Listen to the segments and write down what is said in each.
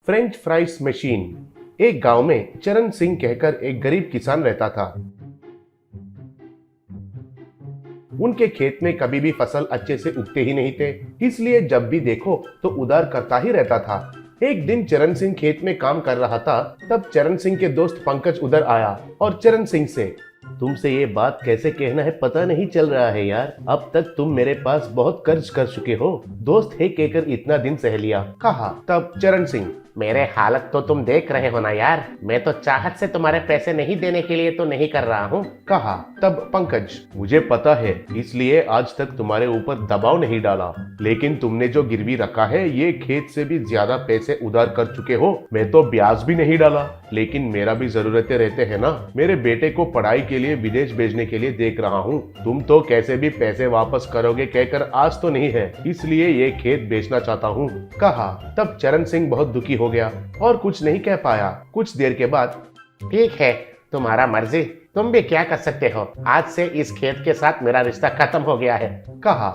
French fries machine. एक गांव में चरण सिंह कहकर एक गरीब किसान रहता था। उनके खेत में कभी भी फसल अच्छे से उगते ही नहीं थे, इसलिए जब भी देखो तो उधार करता ही रहता था। एक दिन चरण सिंह खेत में काम कर रहा था, तब चरण सिंह के दोस्त पंकज उधर आया और चरण सिंह से, तुमसे ये बात कैसे कहना है पता नहीं चल रहा है यार, अब तक तुम मेरे पास बहुत कर्ज कर चुके हो। दोस्त है कहकर इतना दिन सह लिया, कहा। तब चरण सिंह, मेरे हालत तो तुम देख रहे हो ना यार, मैं तो चाहत से तुम्हारे पैसे नहीं देने के लिए तो नहीं कर रहा हूँ, कहा। तब पंकज, मुझे पता है, इसलिए आज तक तुम्हारे ऊपर दबाव नहीं डाला, लेकिन तुमने जो गिरवी रखा है ये खेत से भी ज्यादा पैसे उधार कर चुके हो। मैं तो ब्याज भी नहीं डाला, लेकिन मेरा भी जरूरतें रहते हैं ना। मेरे बेटे को पढ़ाई के लिए विदेश भेजने के लिए देख रहा हूँ। तुम तो कैसे भी पैसे वापस करोगे कहकर आज तो नहीं है, इसलिए ये खेत बेचना चाहता हूँ, कहा। तब चरण सिंह बहुत दुखी हो गया और कुछ नहीं कह पाया। कुछ देर के बाद, ठीक है, तुम्हारा मर्जी, तुम भी क्या कर सकते हो, आज से इस खेत के साथ मेरा रिश्ता खत्म हो गया है, कहा।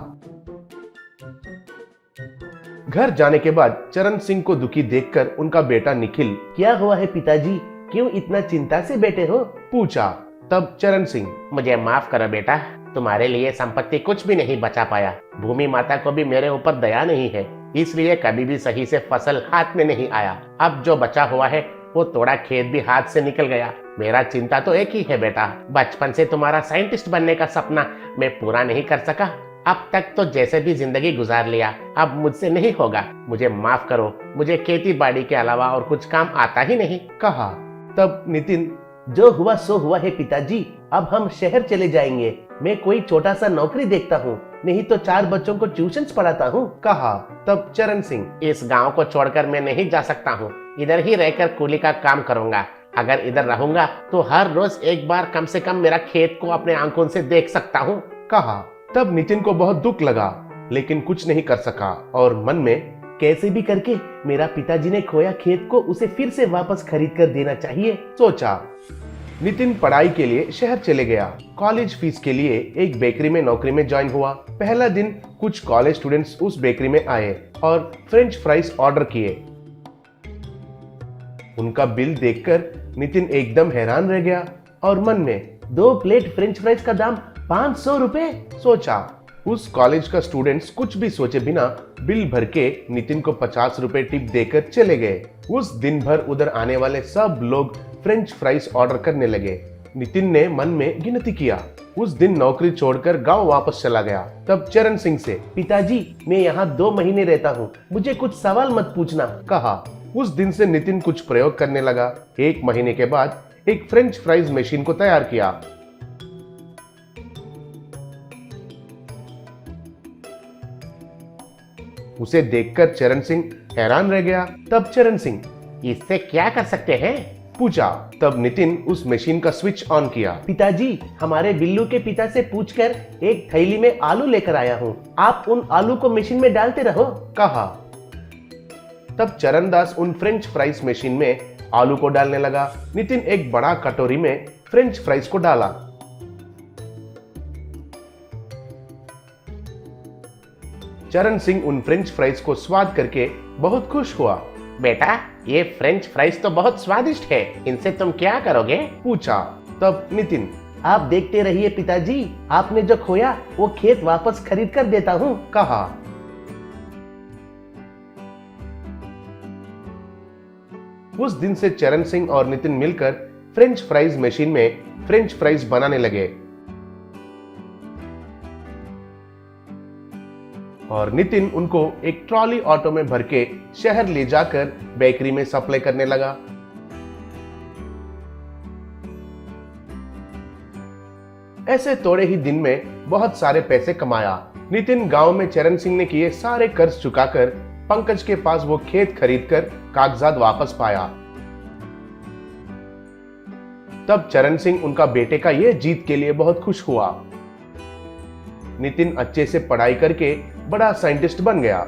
घर जाने के बाद चरण सिंह को दुखी देखकर उनका बेटा निखिल, क्या हुआ है पिताजी, क्यों इतना चिंता से बैठे हो, पूछा। तब चरण सिंह, मुझे माफ करो बेटा, तुम्हारे लिए संपत्ति कुछ भी नहीं बचा पाया। भूमि माता को भी मेरे ऊपर दया नहीं है, इसलिए कभी भी सही से फसल हाथ में नहीं आया। अब जो बचा हुआ है वो थोड़ा खेत भी हाथ से निकल गया। मेरा चिंता तो एक ही है बेटा, बचपन से तुम्हारा साइंटिस्ट बनने का सपना मैं पूरा नहीं कर सका। अब तक तो जैसे भी जिंदगी गुजार लिया, अब मुझसे नहीं होगा, मुझे माफ करो। मुझे खेती बाड़ी के अलावा और कुछ काम आता ही नहीं, कहा। तब नितिन, जो हुआ सो हुआ है पिताजी, अब हम शहर चले जाएंगे। मैं कोई छोटा सा नौकरी देखता हूँ, नहीं तो 4 बच्चों को ट्यूशंस पढ़ाता हूँ, कहा। तब चरण सिंह, इस गांव को छोड़कर मैं नहीं जा सकता हूँ, इधर ही रहकर कूली का काम करूंगा। अगर इधर रहूंगा तो हर रोज एक बार कम से कम मेरा खेत को अपने आंखों से देख सकता हूँ, कहा। तब नितिन को बहुत दुख लगा, लेकिन कुछ नहीं कर सका और मन में, कैसे भी करके मेरा पिताजी ने खोया खेत को उसे फिर से वापस खरीद कर देना चाहिए, सोचा। नितिन पढ़ाई के लिए शहर चले गया। कॉलेज फीस के लिए एक बेकरी में नौकरी में ज्वाइन हुआ। पहला दिन कुछ कॉलेज स्टूडेंट्स उस बेकरी में आए और फ्रेंच फ्राइज ऑर्डर किए। उनका बिल देखकर नितिन एकदम हैरान रह गया और मन में, 2 प्लेट फ्रेंच फ्राइज का दाम 500 रुपए, सोचा। उस कॉलेज का स्टूडेंट्स कुछ भी सोचे बिना बिल भर के नितिन को 50 रुपए टिप देकर चले गए। उस दिन भर उधर आने वाले सब लोग फ्रेंच फ्राइज ऑर्डर करने लगे। नितिन ने मन में गिनती किया। उस दिन नौकरी छोड़कर गांव वापस चला गया। तब चरण सिंह से, पिताजी मैं यहाँ 2 महीने रहता हूँ, मुझे कुछ सवाल मत पूछना, कहा। उस दिन से नितिन कुछ प्रयोग करने लगा। 1 महीने के बाद एक फ्रेंच फ्राइज मशीन को तैयार किया। उसे देखकर चरण सिंह हैरान रह गया। तब चरण सिंह, इससे क्या कर सकते हैं, पूछा। तब नितिन उस मशीन का स्विच ऑन किया। पिताजी हमारे बिल्लू के पिता से पूछकर एक थैली में आलू लेकर आया हूँ, आप उन आलू को मशीन में डालते रहो, कहा। तब चरणदास उन फ्रेंच फ्राइज मशीन में आलू को डालने लगा। नितिन एक बड़ा कटोरी में फ्रेंच फ्राइज को डाला। चरण सिंह उन फ्रेंच फ्राइज को स्वाद करके बहुत खुश हुआ। बेटा ये फ्रेंच फ्राइज तो बहुत स्वादिष्ट है, इनसे तुम क्या करोगे, पूछा। तब नितिन, आप देखते रहिए पिताजी, आपने जो खोया वो खेत वापस खरीद कर देता हूँ, कहा। उस दिन से चरण सिंह और नितिन मिलकर फ्रेंच फ्राइज मशीन में फ्रेंच फ्राइज बनाने लगे और नितिन उनको एक ट्रॉली ऑटो में भर के शहर ले जाकर बेकरी में सप्लाई करने लगा। ऐसे थोड़े ही दिन में बहुत सारे पैसे कमाया। नितिन गांव में चरण सिंह ने किए सारे कर्ज चुकाकर पंकज के पास वो खेत खरीदकर कागजात वापस पाया। तब चरण सिंह उनका बेटे का ये जीत के लिए बहुत खुश हुआ। नितिन अच्छे से पढ़ाई करके बड़ा साइंटिस्ट बन गया।